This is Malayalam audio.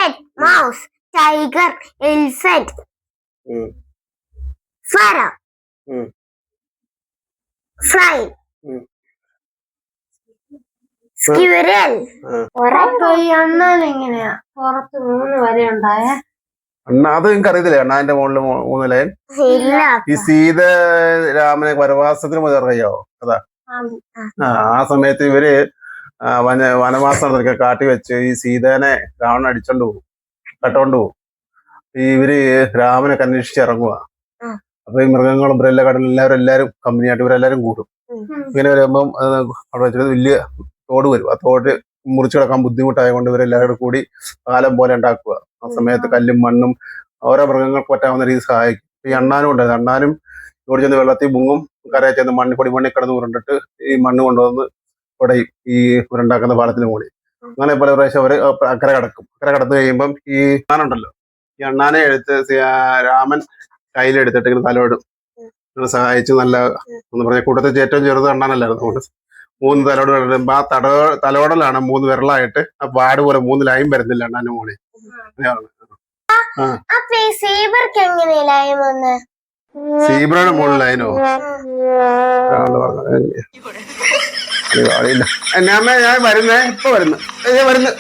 mouse, tiger, elephant, sparrow, fly, squirrel. എങ്ങനെയാ പുറത്ത് 3 വരെ ഉണ്ടായ അത് നിങ്ങൾക്ക് അറിയത്തില്ലേ അണ്ണാന്റെ മുകളിൽ 3 ലൈൻ ഇല്ല. ഈ സീത രാമനെ വനവാസത്തിന് മുതൽ അറിയാവോ അതാ ആ സമയത്ത് ഇവര് വനവാസം കാട്ടി വെച്ച് ഈ സീതേനെ രാവണൻ അടിച്ചോണ്ട് പോകും കട്ടോണ്ട് പോകും ഇവര് രാമനെ അന്വേഷിച്ച് ഇറങ്ങുക അപ്പൊ ഈ മൃഗങ്ങളും ബ്രെല്ലക്കാടും എല്ലാവരും കമ്പനിയായിട്ട് ഇവരെല്ലാരും കൂടും ഇങ്ങനെ വരുമ്പം അവിടെ വെച്ചിട്ട് വലിയ തോട് വരും ആ തോട് മുറിച്ചു കിടക്കാൻ ബുദ്ധിമുട്ടായതുകൊണ്ട് ഇവരെല്ലാവരും കൂടി പാലം പോലെ ഉണ്ടാക്കുക ആ സമയത്ത് കല്ലും മണ്ണും ഓരോ മൃഗങ്ങൾക്ക് പറ്റാവുന്ന രീതി സഹായിക്കും ഈ അണ്ണാനും ഉണ്ടായത് അണ്ണാനും ഇവിടെ ചെന്ന് വെള്ളത്തിൽ മുങ്ങും കരയിൽ ചെന്ന് മണ്ണിൽ കിടന്ന് ഉരുണ്ടിട്ട് ഈ മണ്ണ് കൊണ്ടുവന്ന് കുടയും ഈ ഉരുണ്ടാക്കുന്ന പാലത്തിന് മുകളിൽ അങ്ങനെ പല പ്രാവശ്യം അവര് അക്കരെ കടന്നു കഴിയുമ്പം ഈ അണ്ണാനുണ്ടല്ലോ ഈ അണ്ണാനെ രാമൻ കയ്യിലെടുത്തിട്ട് ഇങ്ങനെ തലോടും സഹായിച്ച് നല്ല എന്ന് പറഞ്ഞ കൂട്ടത്തിൽ ഏറ്റവും ചെറുത് അണ്ണാനല്ലായിരുന്നു അതുകൊണ്ട് 3 തലോട് വരുമ്പോ ആ തലോടലാണ് 3 വിരലായിട്ട് ആ പാട് പോലെ 3 ലൈൻ വരുന്നില്ല അണ്ണാന്റെ മുകളിൽ സീബ്രയുടെ മുകളിൽ ലൈനോ അറിയില്ല ഞാൻ വരുന്നേ ഇപ്പൊ വരുന്നു